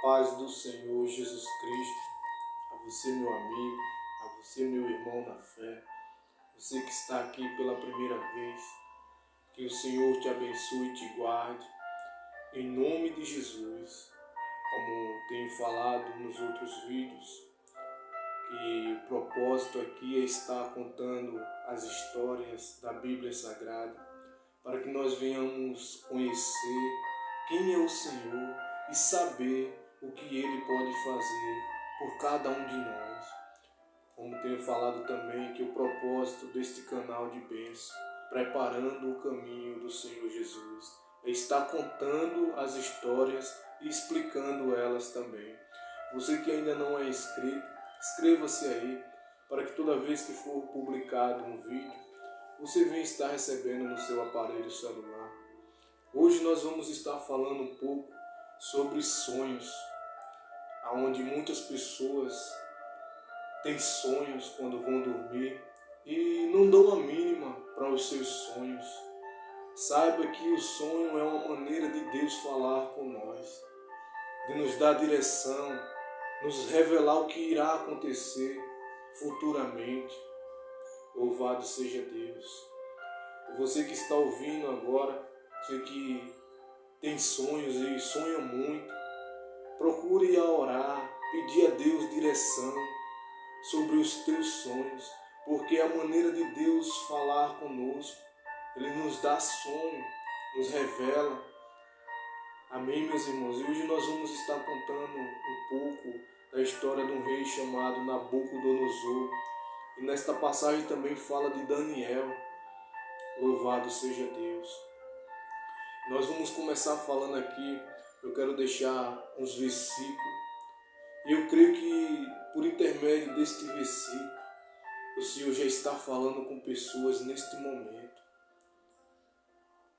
paz do Senhor Jesus Cristo, a você, meu amigo, a você, meu irmão na fé, você que está aqui pela primeira vez, que o Senhor te abençoe e te guarde, em nome de Jesus. Como tenho falado nos outros vídeos, que o propósito aqui é estar contando as histórias da Bíblia Sagrada, para que nós venhamos conhecer quem é o Senhor e saber o que Ele pode fazer por cada um de nós. Como tenho falado também, que o propósito deste canal de bênção, preparando o caminho do Senhor Jesus, é estar contando as histórias e explicando elas também. Você que ainda não é inscrito, inscreva-se aí, para que toda vez que for publicado um vídeo, você venha estar recebendo no seu aparelho celular. Hoje nós vamos estar falando um pouco sobre sonhos, onde muitas pessoas têm sonhos quando vão dormir e não dão a mínima para os seus sonhos. Saiba que o sonho é uma maneira de Deus falar com nós, de nos dar direção, nos revelar o que irá acontecer futuramente. Louvado seja Deus. E você que está ouvindo agora, você que tem sonhos e sonha muito, procure orar, pedir a Deus direção sobre os teus sonhos, porque é a maneira de Deus falar conosco. Ele nos dá sonho, nos revela. Amém, meus irmãos? E hoje nós vamos estar contando um pouco da história de um rei chamado Nabucodonosor. E nesta passagem também fala de Daniel. Louvado seja Deus. Nós vamos começar falando aqui, eu quero deixar uns versículos. E eu creio que por intermédio deste versículo, o Senhor já está falando com pessoas neste momento.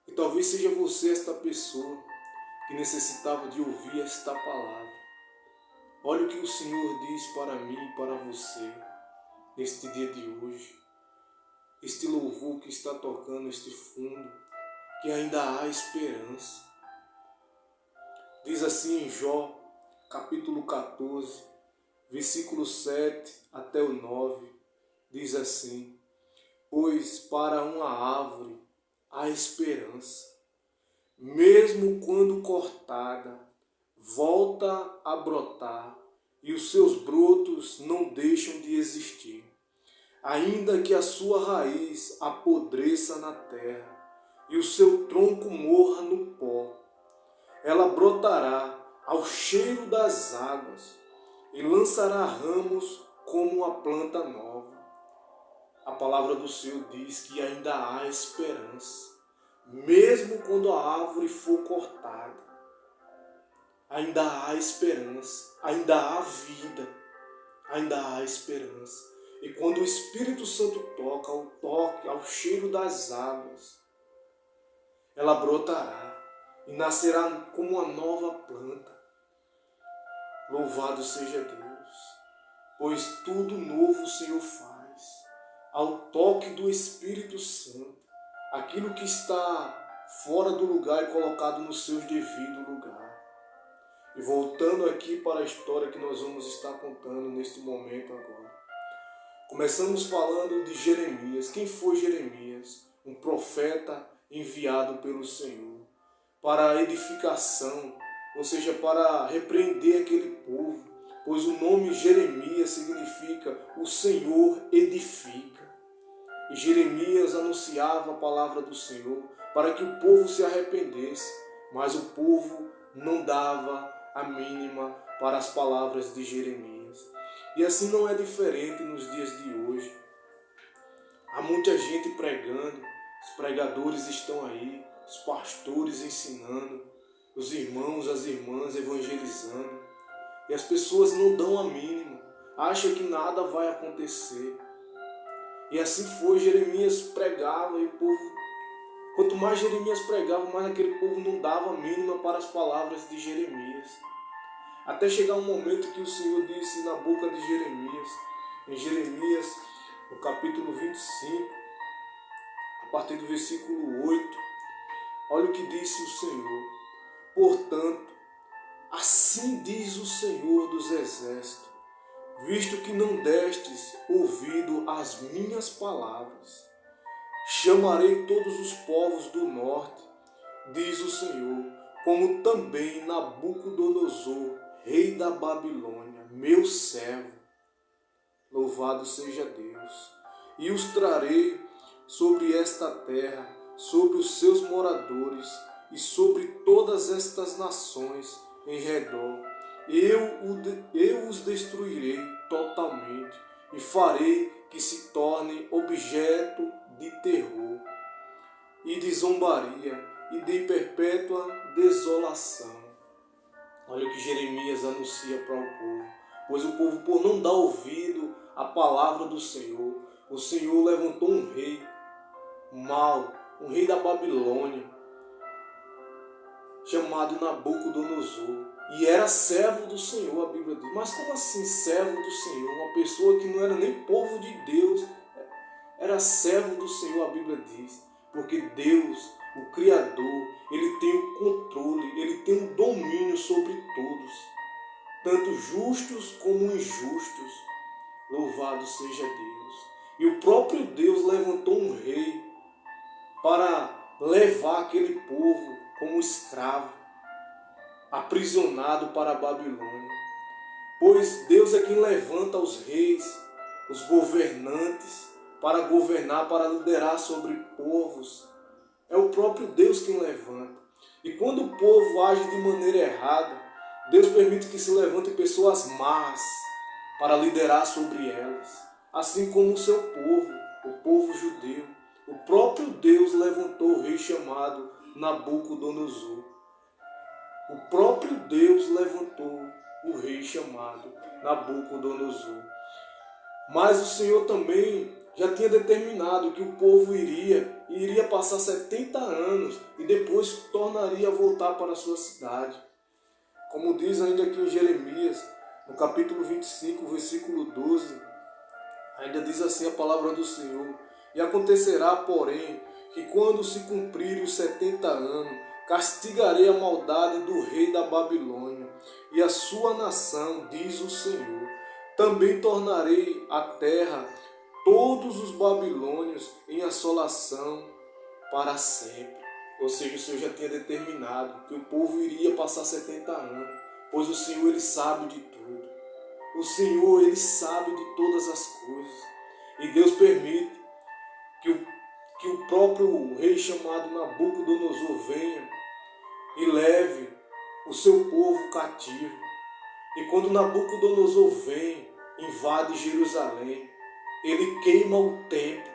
E talvez seja você esta pessoa que necessitava de ouvir esta palavra. Olha o que o Senhor diz para mim e para você neste dia de hoje. Este louvor que está tocando este fundo, que ainda há esperança. Diz assim em Jó, capítulo 14, versículo 7 até o 9, diz assim: pois para uma árvore há esperança, mesmo quando cortada, volta a brotar, e os seus brotos não deixam de existir. Ainda que a sua raiz apodreça na terra, e o seu tronco morra no pó, ela brotará ao cheiro das águas, e lançará ramos como uma planta nova. A palavra do Senhor diz que ainda há esperança, mesmo quando a árvore for cortada. Ainda há esperança, ainda há vida, ainda há esperança. E quando o Espírito Santo toca, ao toque, ao cheiro das águas, ela brotará e nascerá como uma nova planta. Louvado seja Deus, pois tudo novo o Senhor faz. Ao toque do Espírito Santo, aquilo que está fora do lugar é colocado no seu devido lugar. E voltando aqui para a história que nós vamos estar contando neste momento agora. Começamos falando de Jeremias. Quem foi Jeremias? Um profeta enviado pelo Senhor para a edificação, ou seja, para repreender aquele povo, pois o nome Jeremias significa o Senhor edifica. E Jeremias anunciava a palavra do Senhor para que o povo se arrependesse, mas o povo não dava a mínima para as palavras de Jeremias. E assim não é diferente nos dias de hoje. Há muita gente pregando, os pregadores estão aí, os pastores ensinando, os irmãos, as irmãs evangelizando, e as pessoas não dão a mínima, acham que nada vai acontecer. E assim foi, Jeremias pregava e o povo, quanto mais Jeremias pregava, mais aquele povo não dava a mínima para as palavras de Jeremias. Até chegar um momento que o Senhor disse na boca de Jeremias, em Jeremias, no capítulo 25, a partir do versículo 8, olha o que disse o Senhor: portanto, assim assim diz o Senhor dos Exércitos, visto que não destes ouvido às minhas palavras, chamarei todos os povos do norte, diz o Senhor, como também Nabucodonosor, rei da Babilônia, meu servo. Louvado seja Deus. E os trarei sobre esta terra, sobre os seus moradores e sobre todas estas nações em redor. Eu os destruirei totalmente e farei que se tornem objeto de terror e de zombaria e de perpétua desolação. Olha o que Jeremias anuncia para o povo. Pois o povo, por não dar ouvido à palavra do Senhor, o Senhor levantou um rei mau, um rei da Babilônia, chamado Nabucodonosor. E era servo do Senhor, a Bíblia diz. Mas como assim servo do Senhor? Uma pessoa que não era nem povo de Deus, era servo do Senhor, a Bíblia diz. Porque Deus, o Criador, Ele tem o controle, Ele tem o domínio sobre todos, tanto justos como injustos. Louvado seja Deus. E o próprio Deus levantou um rei para levar aquele povo como escravo, aprisionado para a Babilônia. Pois Deus é quem levanta os reis, os governantes, para governar, para liderar sobre povos. É o próprio Deus quem levanta. E quando o povo age de maneira errada, Deus permite que se levantem pessoas más para liderar sobre elas. Assim como o seu povo, o povo judeu. O próprio Deus levantou o rei chamado Nabucodonosor. O próprio Deus levantou o rei chamado Nabucodonosor. Mas o Senhor também já tinha determinado que o povo iria passar 70 anos e depois tornaria a voltar para a sua cidade. Como diz ainda aqui em Jeremias, no capítulo 25, versículo 12, ainda diz assim a palavra do Senhor: E acontecerá, porém, que quando se cumprirem os 70 anos, castigarei a maldade do rei da Babilônia e a sua nação, diz o Senhor. Também tornarei a terra todos os babilônios em assolação para sempre. Ou seja, o Senhor já tinha determinado que o povo iria passar 70 anos, pois o Senhor, Ele sabe de tudo. O Senhor, Ele sabe de todas as coisas. E Deus permite que o próprio rei chamado Nabucodonosor venha e leve o seu povo cativo. E quando Nabucodonosor vem, invade Jerusalém, ele queima o templo.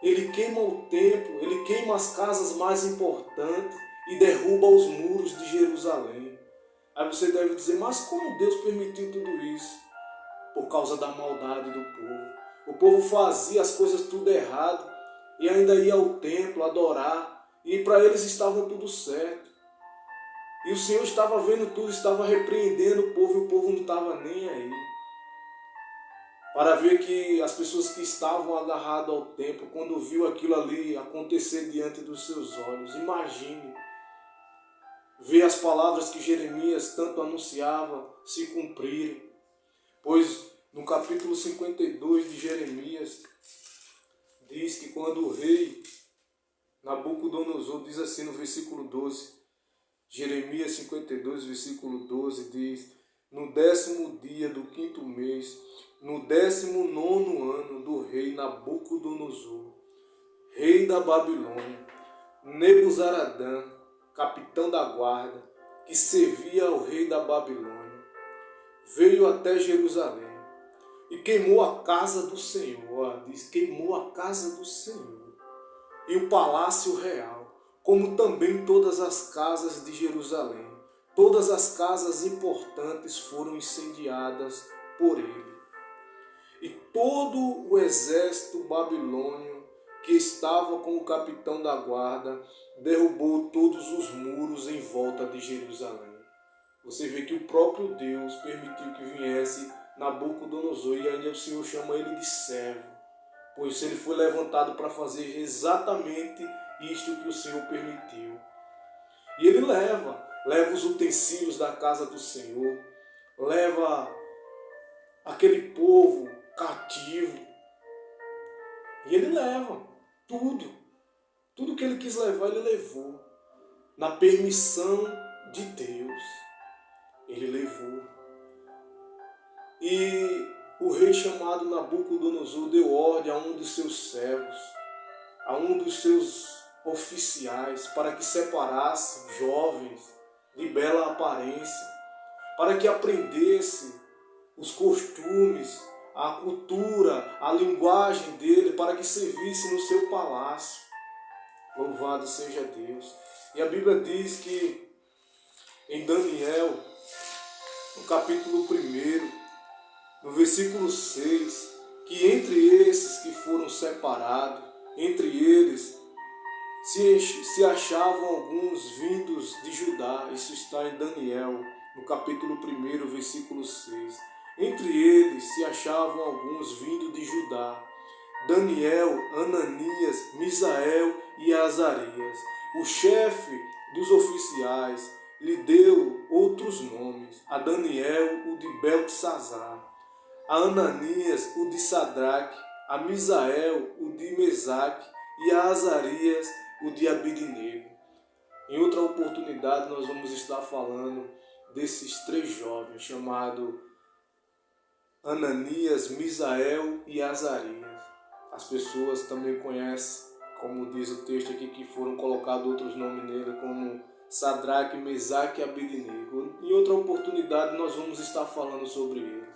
Ele queima o templo, ele queima as casas mais importantes e derruba os muros de Jerusalém. Aí você deve dizer, mas como Deus permitiu tudo isso? Por causa da maldade do povo. O povo fazia as coisas tudo errado e ainda ia ao templo adorar. E para eles estava tudo certo. E o Senhor estava vendo tudo, estava repreendendo o povo e o povo não estava nem aí. Para ver que as pessoas que estavam agarradas ao templo, quando viu aquilo ali acontecer diante dos seus olhos, imagine ver as palavras que Jeremias tanto anunciava se cumprirem. Pois no capítulo 52 de Jeremias, diz que quando o rei Nabucodonosor, diz assim no versículo 12, Jeremias 52, versículo 12, diz: No 10º dia do 5º mês, no 19º ano do rei Nabucodonosor, rei da Babilônia, Nebuzaradã, capitão da guarda, que servia ao rei da Babilônia, veio até Jerusalém e queimou a casa do Senhor, diz, queimou a casa do Senhor e o palácio real, como também todas as casas de Jerusalém. Todas as casas importantes foram incendiadas por ele. E todo o exército babilônio que estava com o capitão da guarda derrubou todos os muros em volta de Jerusalém. Você vê que o próprio Deus permitiu que viesse Nabucodonosor e ainda o Senhor chama ele de servo, pois ele foi levantado para fazer exatamente isto que o Senhor permitiu. E ele leva leva os utensílios da casa do Senhor, leva aquele povo cativo. E ele leva tudo que ele quis levar, ele levou. Na permissão de Deus, ele levou. E o rei chamado Nabucodonosor deu ordem a um dos seus servos, a um dos seus oficiais, para que separasse jovens de bela aparência, para que aprendesse os costumes, a cultura, a linguagem dele, para que servisse no seu palácio. Louvado seja Deus. E a Bíblia diz que em Daniel, no capítulo 1, no versículo 6, que entre esses que foram separados, entre eles se achavam alguns vindos de Judá. Isso está em Daniel, no capítulo 1, versículo 6. Entre eles se achavam alguns vindos de Judá: Daniel, Ananias, Misael e Azarias. O chefe dos oficiais lhe deu outros nomes: a Daniel, o de Beltesazar; a Ananias, o de Sadraque; a Misael, o de Mesaque; e a Azarias, o de Abidnego. Em outra oportunidade nós vamos estar falando desses 3 jovens, chamados Ananias, Misael e Azarias. As pessoas também conhecem, como diz o texto aqui, que foram colocados outros nomes nele, como Sadraque, Mesaque e Abidnego. Em outra oportunidade nós vamos estar falando sobre eles.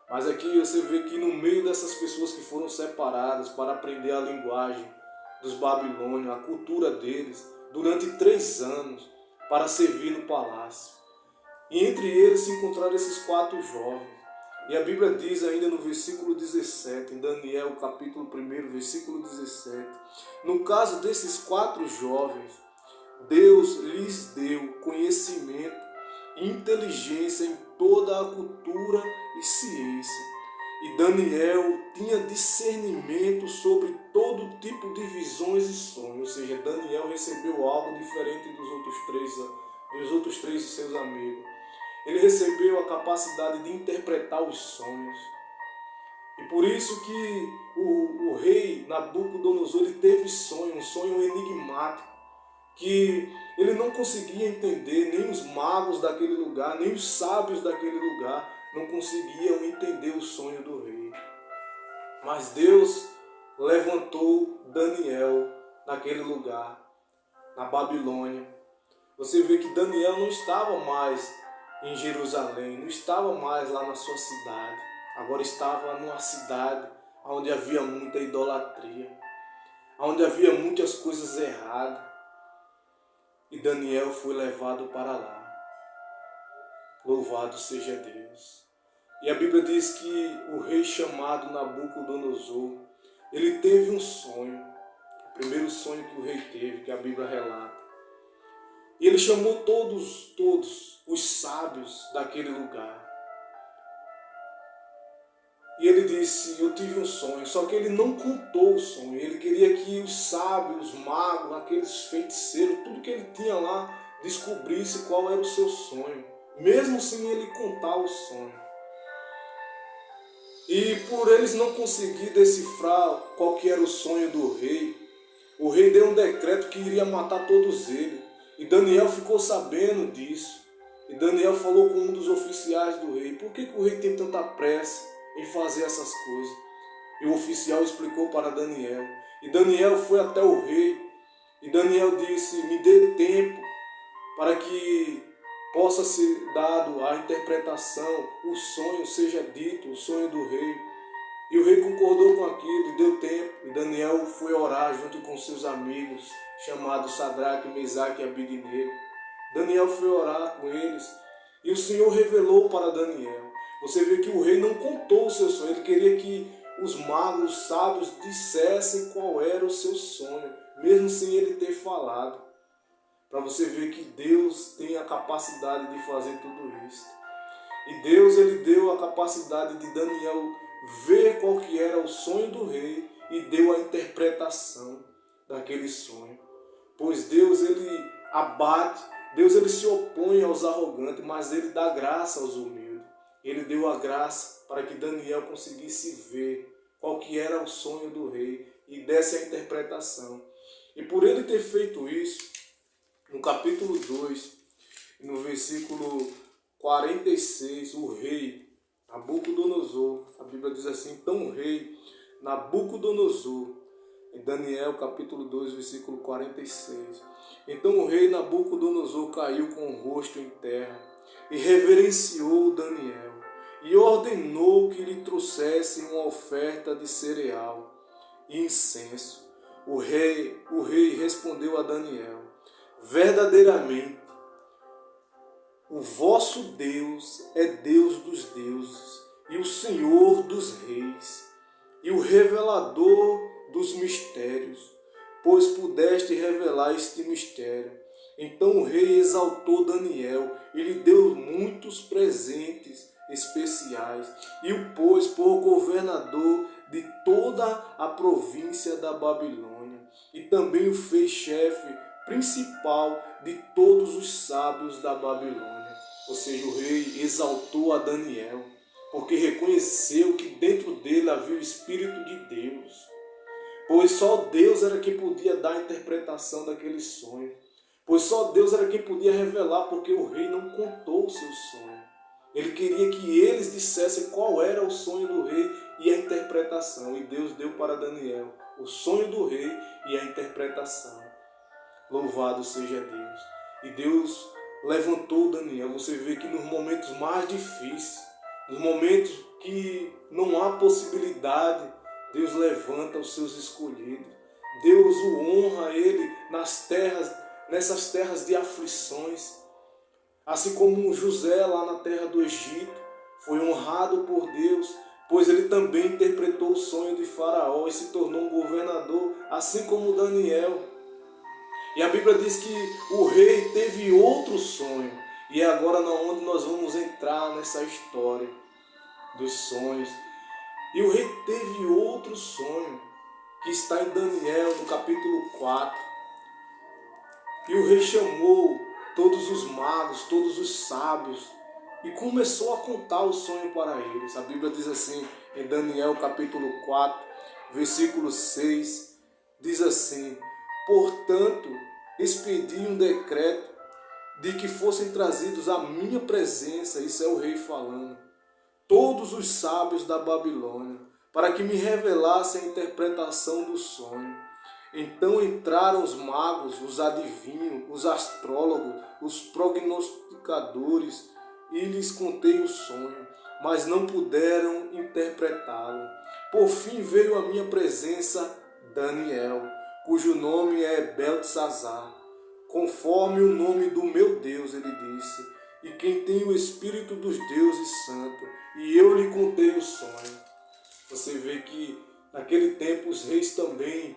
Mas aqui você vê que no meio dessas pessoas que foram separadas para aprender a linguagem dos babilônios, a cultura deles, durante 3 anos, para servir no palácio. E entre eles se encontraram esses 4 jovens. E a Bíblia diz ainda no versículo 17, em Daniel capítulo 1, versículo 17, no caso desses 4 jovens, Deus lhes deu conhecimento e inteligência em toda a cultura e ciência. E Daniel tinha discernimento sobre todo tipo de visões e sonhos. Ou seja, Daniel recebeu algo diferente dos outros três de seus amigos. Ele recebeu a capacidade de interpretar os sonhos. E por isso que o rei Nabucodonosor ele teve um sonho enigmático, que ele não conseguia entender, nem os magos daquele lugar, nem os sábios daquele lugar não conseguiam entender o sonho do rei. Mas Deus levantou Daniel naquele lugar, na Babilônia. Você vê que Daniel não estava mais em Jerusalém, não estava mais lá na sua cidade. Agora estava numa cidade onde havia muita idolatria, onde havia muitas coisas erradas. E Daniel foi levado para lá. Louvado seja Deus. E a Bíblia diz que o rei chamado Nabucodonosor, ele teve um sonho, o primeiro sonho que o rei teve, que a Bíblia relata. E ele chamou todos os sábios daquele lugar. E ele disse: eu tive um sonho, só que ele não contou o sonho. Ele queria que os sábios, os magos, aqueles feiticeiros, tudo que ele tinha lá, descobrisse qual era o seu sonho, mesmo sem ele contar o sonho. E por eles não conseguir decifrar qual que era o sonho do rei, o rei deu um decreto que iria matar todos eles. E Daniel ficou sabendo disso. E Daniel falou com um dos oficiais do rei: por que o rei tem tanta pressa em fazer essas coisas? E o oficial explicou para Daniel. E Daniel foi até o rei. E Daniel disse: me dê tempo para que possa ser dado a interpretação, o sonho seja dito, o sonho do rei. E o rei concordou com aquilo e deu tempo. E Daniel foi orar junto com seus amigos, chamados Sadraque, Mesaque e Abidnego. Daniel foi orar com eles e o Senhor revelou para Daniel. Você vê que o rei não contou o seu sonho, ele queria que os magos, os sábios dissessem qual era o seu sonho, mesmo sem ele ter falado. Para você ver que Deus tem a capacidade de fazer tudo isso. E Deus ele deu a capacidade de Daniel ver qual que era o sonho do rei e deu a interpretação daquele sonho. Pois Deus ele abate Deus ele se opõe aos arrogantes, mas ele dá graça aos humildes. Ele deu a graça para que Daniel conseguisse ver qual que era o sonho do rei e desse a interpretação. E por ele ter feito isso, no capítulo 2, no versículo 46, o rei Nabucodonosor, a Bíblia diz assim, então o rei Nabucodonosor, em Daniel capítulo 2, versículo 46, então o rei Nabucodonosor caiu com o rosto em terra e reverenciou Daniel e ordenou que lhe trouxessem uma oferta de cereal e incenso. O rei respondeu a Daniel, verdadeiramente, o vosso Deus é Deus dos deuses e o Senhor dos reis e o revelador dos mistérios, pois pudeste revelar este mistério. Então o rei exaltou Daniel e lhe deu muitos presentes especiais e o pôs por governador de toda a província da Babilônia e também o fez chefe principal de todos os sábios da Babilônia. Ou seja, o rei exaltou a Daniel porque reconheceu que dentro dele havia o Espírito de Deus, pois só Deus era quem podia dar a interpretação daquele sonho, pois só Deus era quem podia revelar, porque o rei não contou o seu sonho. Ele queria que eles dissessem qual era o sonho do rei e a interpretação, e Deus deu para Daniel o sonho do rei e a interpretação. Louvado seja Deus! E Deus levantou Daniel. Você vê que nos momentos mais difíceis, nos momentos que não há possibilidade, Deus levanta os seus escolhidos. Deus o honra ele nessas terras de aflições. Assim como José lá na terra do Egito foi honrado por Deus, pois ele também interpretou o sonho de Faraó e se tornou um governador, assim como Daniel. E a Bíblia diz que o rei teve outro sonho. E é agora onde nós vamos entrar nessa história dos sonhos. E o rei teve outro sonho, que está em Daniel, no capítulo 4. E o rei chamou todos os magos, todos os sábios, e começou a contar o sonho para eles. A Bíblia diz assim, em Daniel capítulo 4, versículo 6, diz assim, portanto, expedi um decreto de que fossem trazidos à minha presença, isso é o rei falando, todos os sábios da Babilônia, para que me revelassem a interpretação do sonho. Então entraram os magos, os adivinhos, os astrólogos, os prognosticadores, e lhes contei o sonho, mas não puderam interpretá-lo. Por fim veio à minha presença Daniel, cujo nome é Beltesazar, conforme o nome do meu Deus, ele disse, e quem tem o Espírito dos deuses santos, e eu lhe contei o sonho. Você vê que naquele tempo os reis também,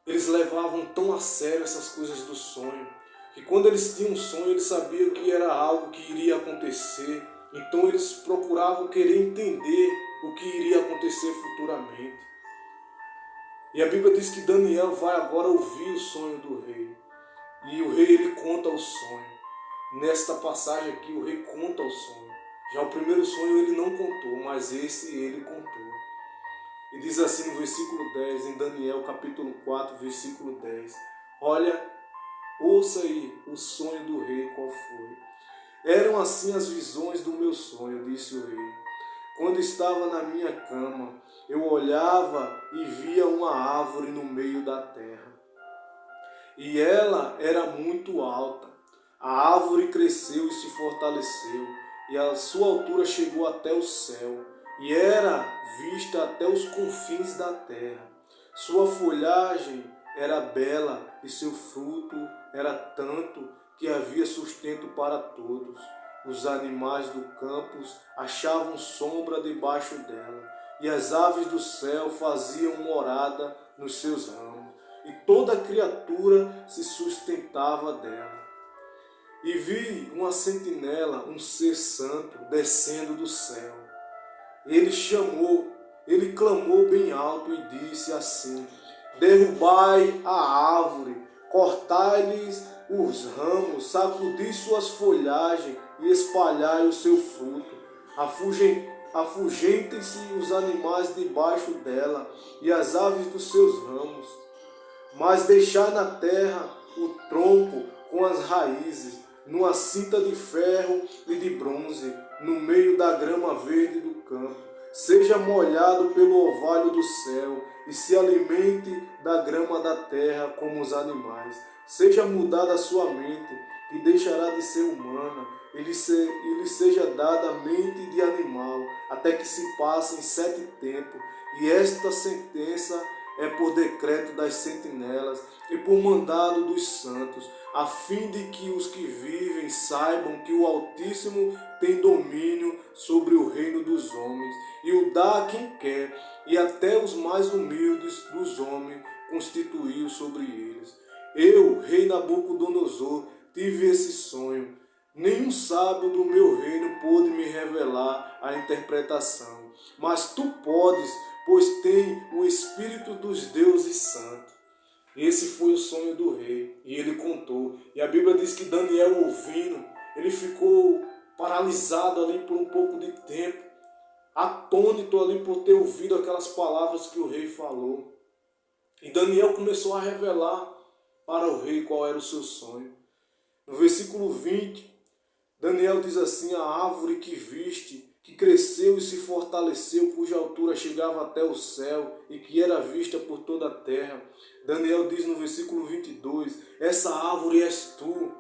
eles levavam tão a sério essas coisas do sonho, que quando eles tinham um sonho, eles sabiam que era algo que iria acontecer, então eles procuravam querer entender o que iria acontecer futuramente. E a Bíblia diz que Daniel vai agora ouvir o sonho do rei, e o rei ele conta o sonho. Nesta passagem aqui o rei conta o sonho. Já o primeiro sonho ele não contou, mas esse ele contou. E diz assim no versículo 10, em Daniel capítulo 4, versículo 10. Olha, ouça aí o sonho do rei qual foi. Eram assim as visões do meu sonho, disse o rei. Quando estava na minha cama, eu olhava e via uma árvore no meio da terra. E ela era muito alta. A árvore cresceu e se fortaleceu, e a sua altura chegou até o céu, e era vista até os confins da terra. Sua folhagem era bela, e seu fruto era tanto que havia sustento para todos. Os animais do campo achavam sombra debaixo dela, e as aves do céu faziam morada nos seus ramos, e toda criatura se sustentava dela. E vi uma sentinela, um ser santo, descendo do céu. Ele clamou bem alto e disse assim: derrubai a árvore, cortai-lhes os ramos, sacudi suas folhagens e espalhai o seu fruto. Afugentem-se os animais debaixo dela e as aves dos seus ramos. Mas deixai na terra o tronco com as raízes, numa cinta de ferro e de bronze, no meio da grama verde do campo. Seja molhado pelo orvalho do céu e se alimente da grama da terra como os animais. Seja mudada a sua mente, que deixará de ser humana, e lhe seja dada a mente de animal, até que se passem 7 tempos. E esta sentença é por decreto das sentinelas e por mandado dos santos, a fim de que os que vivem saibam que o Altíssimo tem domínio sobre o reino dos homens, e o dá a quem quer, e até os mais humildes dos homens constituiu sobre eles. Eu, rei Nabucodonosor, tive esse sonho. Nenhum sábio do meu reino pôde me revelar a interpretação, mas tu podes, pois tem o Espírito dos deuses santos. Esse foi o sonho do rei, e ele contou. E a Bíblia diz que Daniel, ouvindo, ele ficou paralisado ali por um pouco de tempo, atônito ali por ter ouvido aquelas palavras que o rei falou. E Daniel começou a revelar para o rei qual era o seu sonho. No versículo 20, Daniel diz assim: a árvore que viste, que cresceu e se fortaleceu, cuja altura chegava até o céu e que era vista por toda a terra. Daniel diz no versículo 22, essa árvore és tu,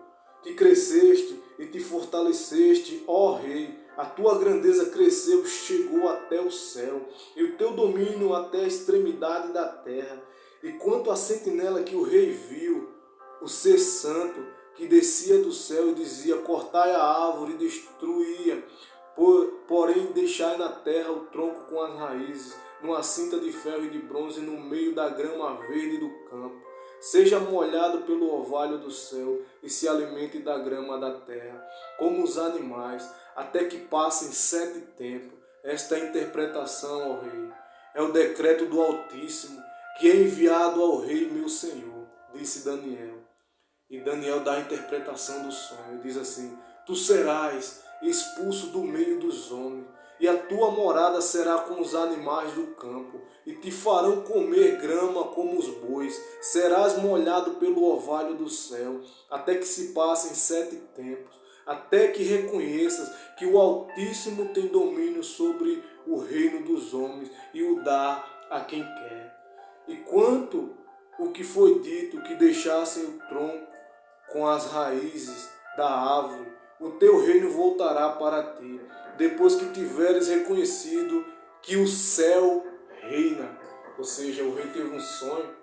que cresceste e te fortaleceste, ó rei. A tua grandeza cresceu, chegou até o céu, e o teu domínio até a extremidade da terra. E quanto à sentinela que o rei viu, o ser santo, que descia do céu e dizia, cortai a árvore e destruía, porém deixai na terra o tronco com as raízes, numa cinta de ferro e de bronze no meio da grama verde do campo. Seja molhado pelo orvalho do céu e se alimente da grama da terra, como os animais, até que passem 7 tempos. Esta é a interpretação, ó rei. É o decreto do Altíssimo, que é enviado ao rei meu senhor, disse Daniel. E Daniel dá a interpretação do sonho, diz assim, tu serás expulso do meio dos homens, e a tua morada será com os animais do campo, e te farão comer grama como os bois, serás molhado pelo orvalho do céu, até que se passem 7 tempos, até que reconheças que o Altíssimo tem domínio sobre o reino dos homens, e o dá a quem quer. E quanto o que foi dito, que deixassem o tronco com as raízes da árvore, o teu reino voltará para ti, depois que tiveres reconhecido que o céu reina. Ou seja, o rei teve um sonho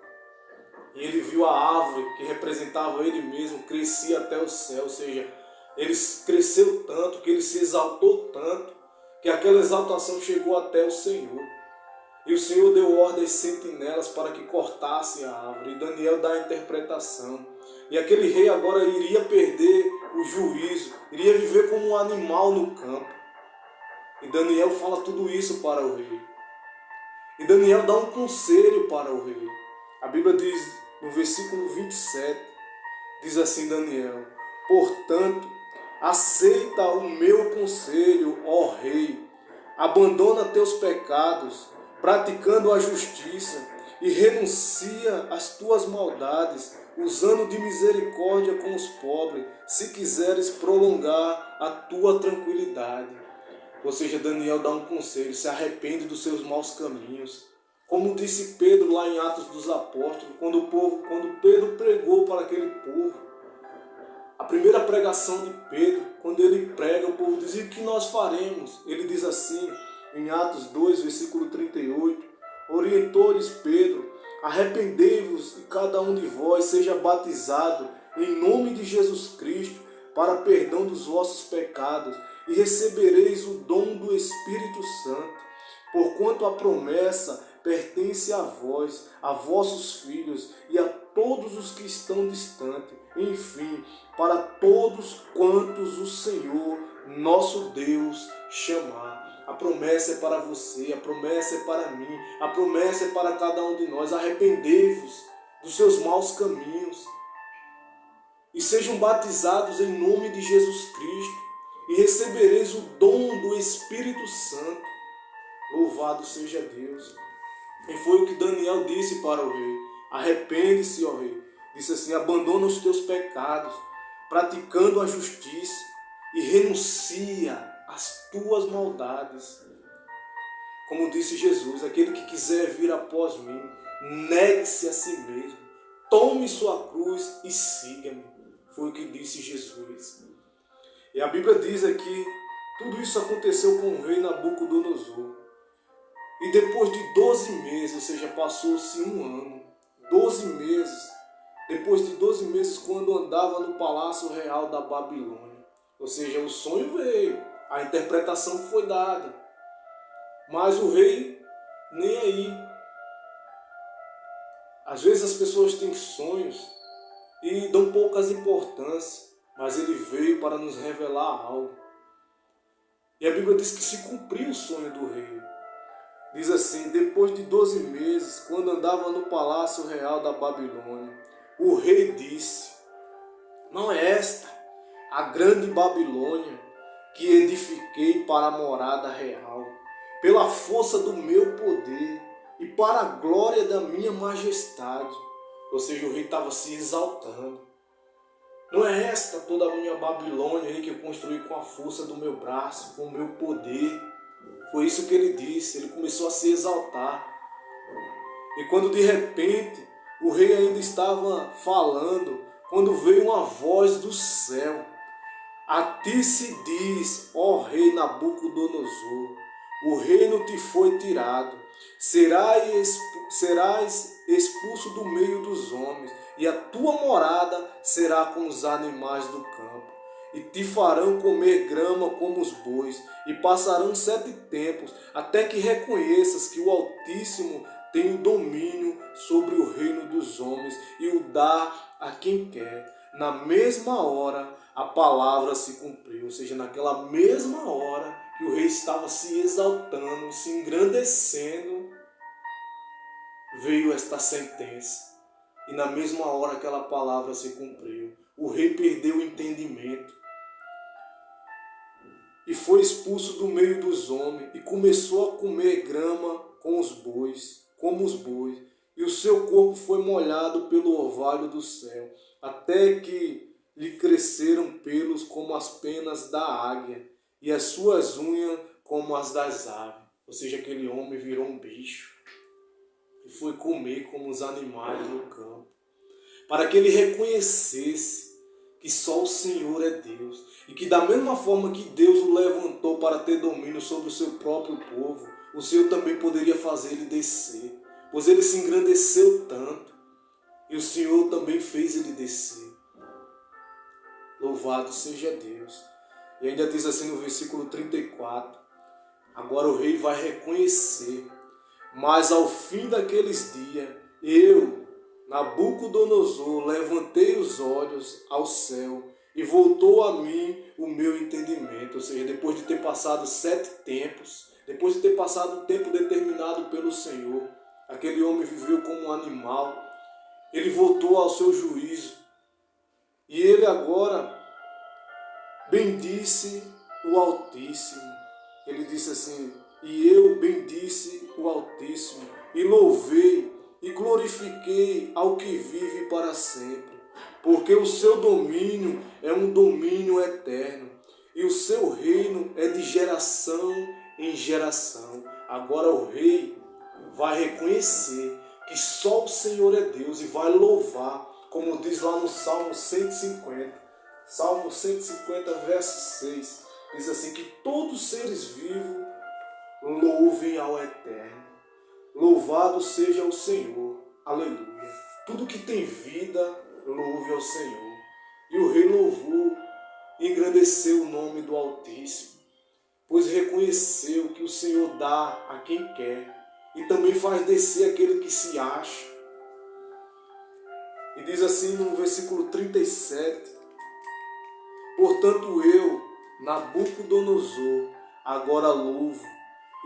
e ele viu a árvore que representava ele mesmo, crescia até o céu. Ou seja, ele cresceu tanto, que ele se exaltou tanto, que aquela exaltação chegou até o Senhor. E o Senhor deu ordem às sentinelas para que cortassem a árvore. E Daniel dá a interpretação. E aquele rei agora iria perder o juízo, iria viver como um animal no campo. E Daniel fala tudo isso para o rei. E Daniel dá um conselho para o rei. A Bíblia diz no versículo 27, diz assim Daniel, portanto, aceita o meu conselho, ó rei, abandona teus pecados, praticando a justiça, e renuncia às tuas maldades, usando de misericórdia com os pobres, se quiseres prolongar a tua tranquilidade. Ou seja, Daniel dá um conselho, se arrepende dos seus maus caminhos. Como disse Pedro lá em Atos dos Apóstolos, quando Pedro pregou para aquele povo, a primeira pregação de Pedro, quando ele prega, o povo diz, e o que nós faremos? Ele diz assim, em Atos 2, versículo 38, orientou-lhes Pedro, arrependei-vos e cada um de vós seja batizado em nome de Jesus Cristo para perdão dos vossos pecados e recebereis o dom do Espírito Santo, porquanto a promessa pertence a vós, a vossos filhos e a todos os que estão distantes, enfim, para todos quantos o Senhor, nosso Deus, chamar. A promessa é para você, a promessa é para mim, a promessa é para cada um de nós. Arrependei-vos dos seus maus caminhos e sejam batizados em nome de Jesus Cristo, e recebereis o dom do Espírito Santo. Louvado seja Deus. E foi o que Daniel disse para o rei: arrepende-se, ó rei. Disse assim: abandona os teus pecados, praticando a justiça, e renuncia às tuas maldades. Como disse Jesus: aquele que quiser vir após mim, negue-se a si mesmo, tome sua cruz e siga-me. Foi o que disse Jesus. E a Bíblia diz aqui, tudo isso aconteceu com o rei Nabucodonosor. E depois de 12 meses, ou seja, passou-se um ano, 12 meses, depois de 12 meses, quando andava no palácio real da Babilônia. Ou seja, o sonho veio, a interpretação foi dada. Mas o rei nem aí. Às vezes as pessoas têm sonhos e dão poucas importância, mas ele veio para nos revelar algo. E a Bíblia diz que se cumpriu o sonho do rei. Diz assim: depois de 12 meses, quando andava no palácio real da Babilônia, o rei disse: não é esta a grande Babilônia que edifiquei para a morada real, pela força do meu poder e para a glória da minha majestade? Ou seja, o rei estava se exaltando. Não é esta toda a minha Babilônia aí que eu construí com a força do meu braço, com o meu poder? Foi isso que ele disse. Ele começou a se exaltar. E quando de repente o rei ainda estava falando, quando veio uma voz do céu: a ti se diz, ó rei Nabucodonosor, o reino te foi tirado, serás expulso do meio dos homens, e a tua morada será com os animais do campo. E te farão comer grama como os bois, e passarão 7 tempos, até que reconheças que o Altíssimo tem o domínio sobre o reino dos homens, e o dá a quem quer. Na mesma hora a palavra se cumpriu, ou seja, naquela mesma hora que o rei estava se exaltando, se engrandecendo, veio esta sentença. E na mesma hora aquela palavra se cumpriu. O rei perdeu o entendimento e foi expulso do meio dos homens e começou a comer grama com os bois, como os bois, e o seu corpo foi molhado pelo orvalho do céu, até que lhe cresceram pelos como as penas da águia e as suas unhas como as das aves. Ou seja, aquele homem virou um bicho e foi comer como os animais no campo, para que ele reconhecesse que só o Senhor é Deus, e que da mesma forma que Deus o levantou para ter domínio sobre o seu próprio povo, o Senhor também poderia fazer ele descer, pois ele se engrandeceu tanto, e o Senhor também fez ele descer. Louvado seja Deus. E ainda diz assim no versículo 34, agora o rei vai reconhecer: mas ao fim daqueles dias, eu, Nabucodonosor, levantei os olhos ao céu e voltou a mim o meu entendimento. Ou seja, depois de ter passado 7 tempos, depois de ter passado o tempo determinado pelo Senhor, aquele homem viveu como um animal, ele voltou ao seu juízo. E ele agora bendisse o Altíssimo. Ele disse assim: e eu bendisse o Altíssimo, e louvei e glorifiquei ao que vive para sempre, porque o seu domínio é um domínio eterno, e o seu reino é de geração em geração. Agora o rei vai reconhecer que só o Senhor é Deus e vai louvar, como diz lá no Salmo 150. Salmo 150, verso 6. Diz assim: que todos os seres vivos louvem ao Eterno. Louvado seja o Senhor. Aleluia. Tudo que tem vida, louve ao Senhor. E o rei louvou e engrandeceu o nome do Altíssimo, pois reconheceu que o Senhor dá a quem quer e também faz descer aquele que se acha. E diz assim no versículo 37, portanto eu, Nabucodonosor, agora louvo,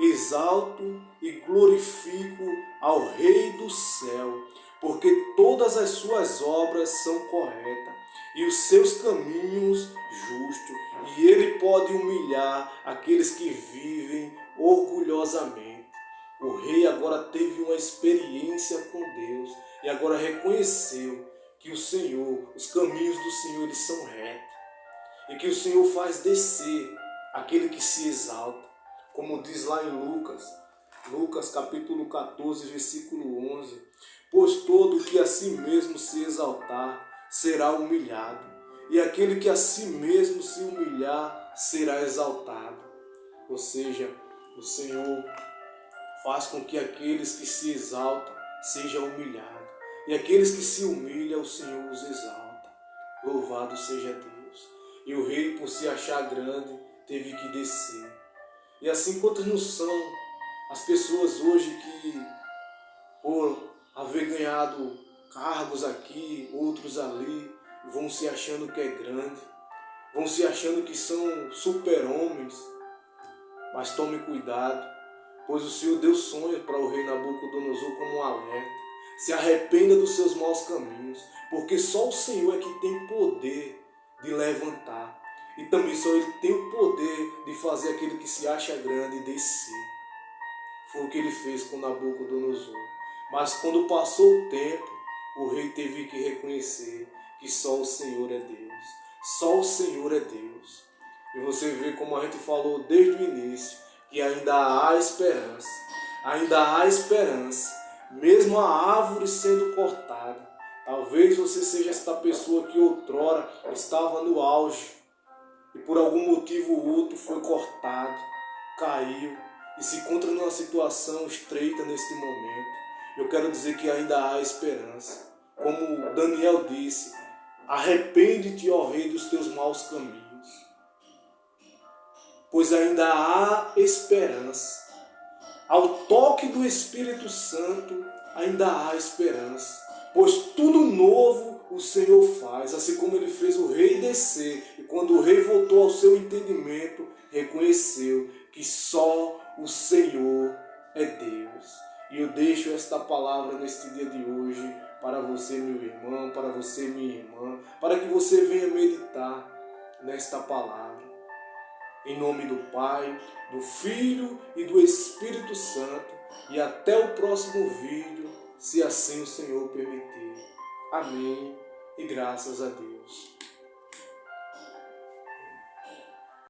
exalto e glorifico ao Rei do céu, porque todas as suas obras são corretas, e os seus caminhos justos, e ele pode humilhar aqueles que vivem orgulhosamente. O rei agora teve uma experiência com Deus e agora reconheceu que o Senhor, os caminhos do Senhor, eles são retos, e que o Senhor faz descer aquele que se exalta, como diz lá em Lucas capítulo 14, versículo 11, pois todo que a si mesmo se exaltar será humilhado, e aquele que a si mesmo se humilhar será exaltado. Ou seja, o Senhor faz com que aqueles que se exaltam sejam humilhados, e aqueles que se humilham, o Senhor os exalta. Louvado seja Deus. E o rei, por se achar grande, teve que descer. E assim, quantos não são as pessoas hoje que, por haver ganhado cargos aqui, outros ali, vão se achando que é grande, vão se achando que são super-homens. Mas tome cuidado, pois o Senhor deu sonhos para o rei Nabucodonosor como um alerta. Se arrependa dos seus maus caminhos, porque só o Senhor é que tem poder de levantar. E também só Ele tem o poder de fazer aquele que se acha grande descer. Foi o que Ele fez com Nabucodonosor. Mas quando passou o tempo, o rei teve que reconhecer que só o Senhor é Deus. Só o Senhor é Deus. E você vê, como a gente falou desde o início, que ainda há esperança. Ainda há esperança. Mesmo a árvore sendo cortada. Talvez você seja esta pessoa que outrora estava no auge e por algum motivo ou outro foi cortado, caiu e se encontra numa situação estreita neste momento. Eu quero dizer que ainda há esperança. Como Daniel disse, arrepende-te, ó rei, dos teus maus caminhos, pois ainda há esperança. Ao toque do Espírito Santo, ainda há esperança, pois tudo novo o Senhor faz, assim como Ele fez o rei descer, e quando o rei voltou ao seu entendimento, reconheceu que só o Senhor é Deus. E eu deixo esta palavra neste dia de hoje para você, meu irmão, para você, minha irmã, para que você venha meditar nesta palavra. Em nome do Pai, do Filho e do Espírito Santo. E até o próximo vídeo, se assim o Senhor permitir. Amém e graças a Deus.